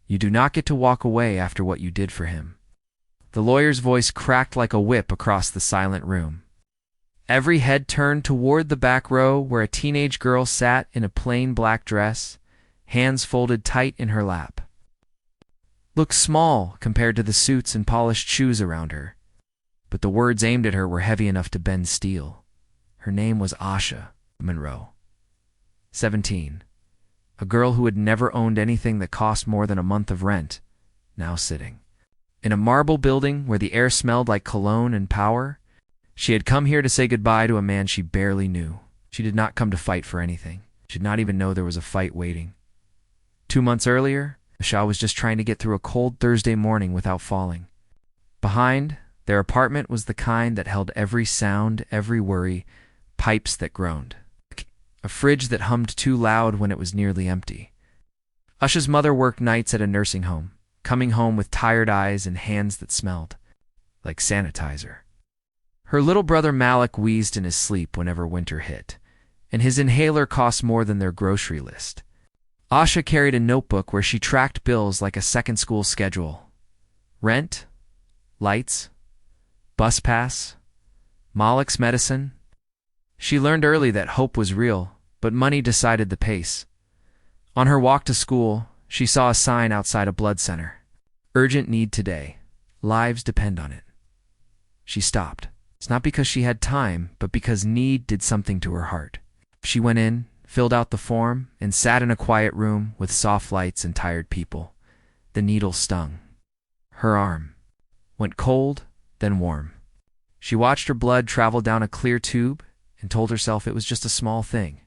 You do not get to walk away after what you did for him." The lawyer's voice cracked like a whip across the silent room. Every head turned toward the back row where a teenage girl sat in a plain black dress, hands folded tight in her lap. Looked small compared to the suits and polished shoes around her, but the words aimed at her were heavy enough to bend steel. Her name was Asha Monroe. 17. A girl who had never owned anything that cost more than a month of rent, now sitting in a marble building where the air smelled like cologne and power. She had come here to say goodbye to a man she barely knew. She did not come to fight for anything. She did not even know there was a fight waiting. 2 months earlier, Asha was just trying to get through a cold Thursday morning without falling. Behind, their apartment was the kind that held every sound, every worry, pipes that groaned. A fridge that hummed too loud when it was nearly empty. Asha's mother worked nights at a nursing home, coming home with tired eyes and hands that smelled like sanitizer. Her little brother Malik wheezed in his sleep whenever winter hit, and his inhaler cost more than their grocery list. Asha carried a notebook where she tracked bills like a second school schedule. Rent, lights, bus pass, Malik's medicine. She learned early that hope was real, but money decided the pace. On her walk to school, she saw a sign outside a blood center. Urgent need today. Lives depend on it. She stopped. It's not because she had time, but because need did something to her heart. She went in, filled out the form, and sat in a quiet room with soft lights and tired people. The needle stung. Her arm went cold, then warm. She watched her blood travel down a clear tube and told herself it was just a small thing.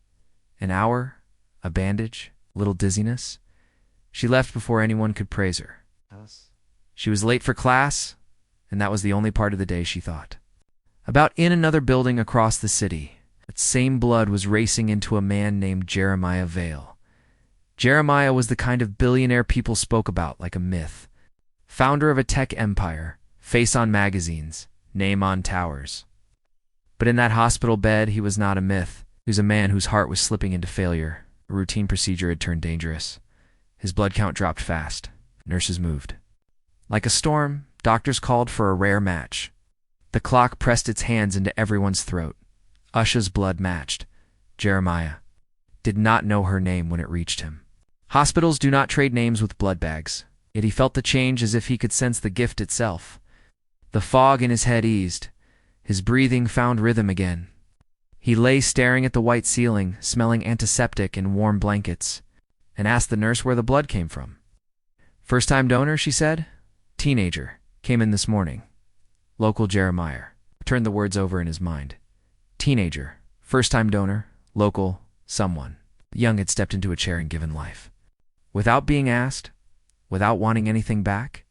An hour, a bandage, a little dizziness. She left before anyone could praise her. She was late for class, and that was the only part of the day she thought about. In another building across the city, that same blood was racing into a man named Jeremiah Vale. Jeremiah was the kind of billionaire people spoke about like a myth. Founder of a tech empire, face on magazines, name on towers. But in that hospital bed, he was not a myth. He was a man whose heart was slipping into failure. A routine procedure had turned dangerous. His blood count dropped fast. Nurses moved. Like a storm, doctors called for a rare match. The clock pressed its hands into everyone's throat. Asha's blood matched. Jeremiah did not know her name when it reached him. Hospitals do not trade names with blood bags, yet he felt the change as if he could sense the gift itself. The fog in his head eased. His breathing found rhythm again. He lay staring at the white ceiling, smelling antiseptic and warm blankets, and asked the nurse where the blood came from. "First-time donor," she said. "Teenager. Came in this morning." Local Jeremiah turned the words over in his mind. Teenager. First-time donor. Local. Someone. The young had stepped into a chair and given life. Without being asked, without wanting anything back,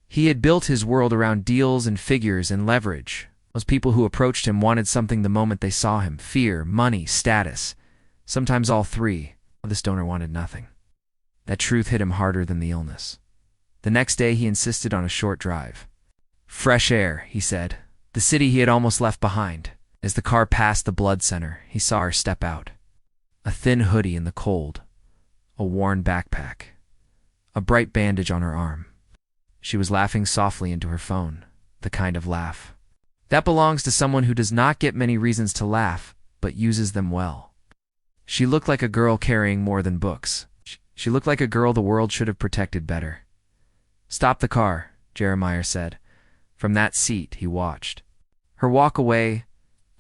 he had built his world around deals and figures and leverage. Those people who approached him wanted something the moment they saw him. Fear, money, status. Sometimes all three. This donor wanted nothing. That truth hit him harder than the illness. The next day he insisted on a short drive. Fresh air, he said. The city he had almost left behind. As the car passed the blood center, he saw her step out. A thin hoodie in the cold. A worn backpack. A bright bandage on her arm. She was laughing softly into her phone. The kind of laugh that belongs to someone who does not get many reasons to laugh, but uses them well. She looked like a girl carrying more than books. She looked like a girl the world should have protected better. "Stop the car," Jeremiah said. From that seat, he watched her walk away,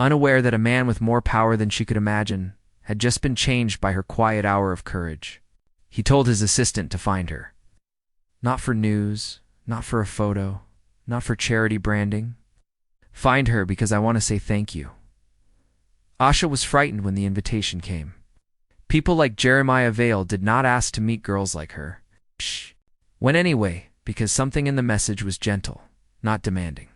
unaware that a man with more power than she could imagine had just been changed by her quiet hour of courage. He told his assistant to find her. Not for news, not for a photo, not for charity branding. Find her because I want to say thank you. Asha was frightened when the invitation came. People like Jeremiah Vale did not ask to meet girls like her. Shh. Went anyway because something in the message was gentle, not demanding.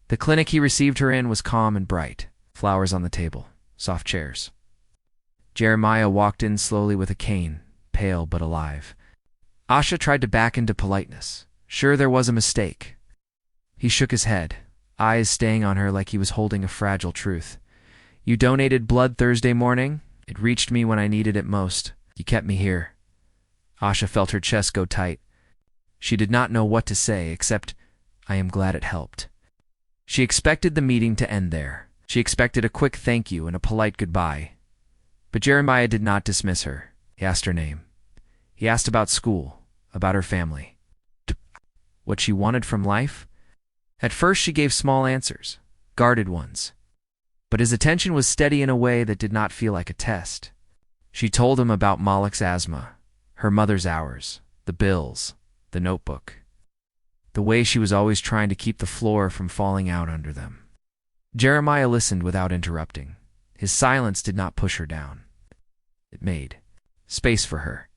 The clinic he received her in was calm and bright. Flowers on the table, soft chairs. Jeremiah walked in slowly with a cane, pale but alive. Asha tried to back into politeness, sure there was a mistake. He shook his head, eyes staying on her like he was holding a fragile truth. "You donated blood Thursday morning? It reached me when I needed it most. You kept me here." Asha felt her chest go tight. She did not know what to say except, "I am glad it helped." She expected the meeting to end there. She expected a quick thank you and a polite goodbye. But Jeremiah did not dismiss her. He asked her name. He asked about school, about her family, what she wanted from life. At first she gave small answers, guarded ones. But his attention was steady in a way that did not feel like a test. She told him about Malik's asthma, her mother's hours, the bills, the notebook, the way she was always trying to keep the floor from falling out under them. Jeremiah listened without interrupting. His silence did not push her down. It made space for her.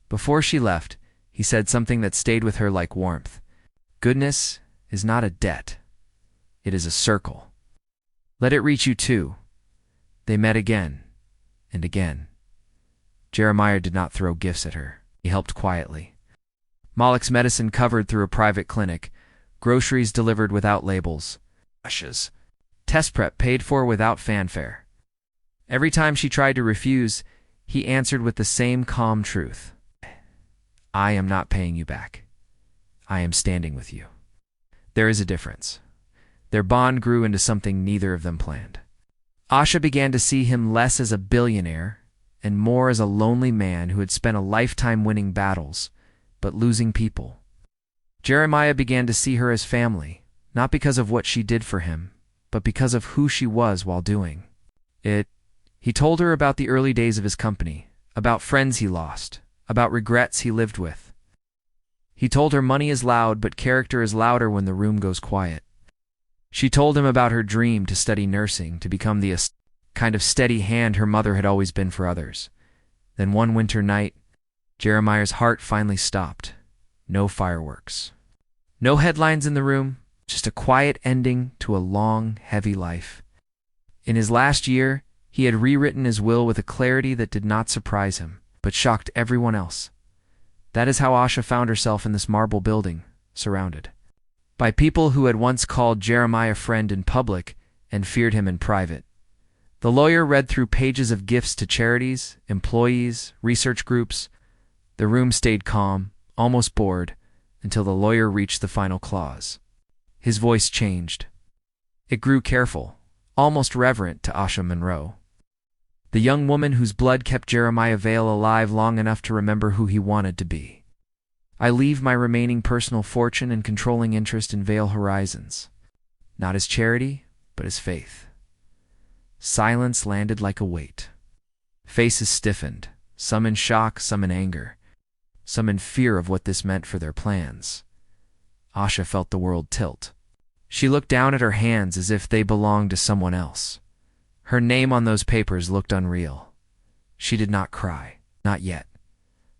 Before she left, he said something that stayed with her like warmth. Goodness is not a debt. It is a circle. Let it reach you too. They met again and again. Jeremiah did not throw gifts at her. He helped quietly. Malik's medicine covered through a private clinic, groceries delivered without labels, Asha's test prep paid for without fanfare. Every time she tried to refuse, he answered with the same calm truth. I am not paying you back. I am standing with you. There is a difference. Their bond grew into something neither of them planned. Asha began to see him less as a billionaire and more as a lonely man who had spent a lifetime winning battles, but losing people. Jeremiah began to see her as family, not because of what she did for him, but because of who she was while doing it. He told her about the early days of his company, about friends he lost, about regrets he lived with. He told her money is loud, but character is louder when the room goes quiet. She told him about her dream to study nursing, to become the kind of steady hand her mother had always been for others. Then one winter night, Jeremiah's heart finally stopped. No fireworks. No headlines in the room, just a quiet ending to a long, heavy life. In his last year, he had rewritten his will with a clarity that did not surprise him, but shocked everyone else. That is how Asha found herself in this marble building, surrounded by people who had once called Jeremiah friend in public and feared him in private. The lawyer read through pages of gifts to charities, employees, research groups. The room stayed calm, almost bored, until the lawyer reached the final clause. His voice changed. It grew careful, almost reverent to Asha Monroe, the young woman whose blood kept Jeremiah Vale alive long enough to remember who he wanted to be. I leave my remaining personal fortune and controlling interest in Vale Horizons, not as charity, but as faith. Silence landed like a weight. Faces stiffened, some in shock, some in anger, some in fear of what this meant for their plans. Asha felt the world tilt. She looked down at her hands as if they belonged to someone else. Her name on those papers looked unreal. She did not cry, not yet.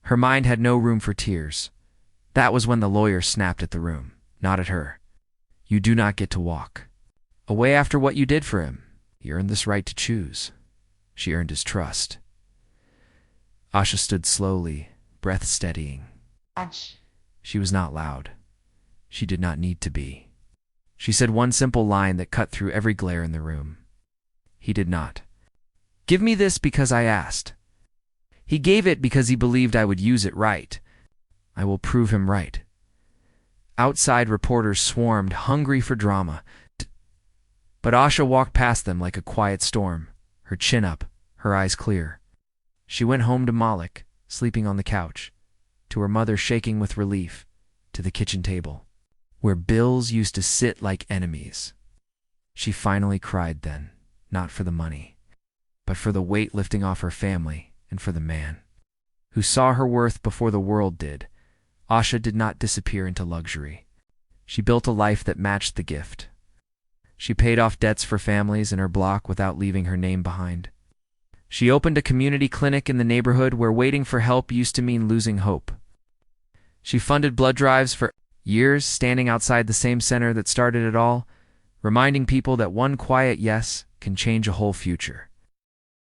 Her mind had no room for tears. That was when the lawyer snapped at the room, not at her. You do not get to walk away after what you did for him. He earned this right to choose. She earned his trust. Asha stood slowly, breath steadying. She was not loud. She did not need to be. She said one simple line that cut through every glare in the room. He did not give me this because I asked. He gave it because he believed I would use it right. I will prove him right. Outside reporters swarmed, hungry for drama. But Asha walked past them like a quiet storm, her chin up, her eyes clear. She went home to Malik, sleeping on the couch, to her mother shaking with relief, to the kitchen table, where bills used to sit like enemies. She finally cried then, not for the money, but for the weight lifting off her family and for the man who saw her worth before the world did. Asha did not disappear into luxury. She built a life that matched the gift. She paid off debts for families in her block without leaving her name behind. She opened a community clinic in the neighborhood where waiting for help used to mean losing hope. She funded blood drives for years, standing outside the same center that started it all, reminding people that one quiet yes can change a whole future.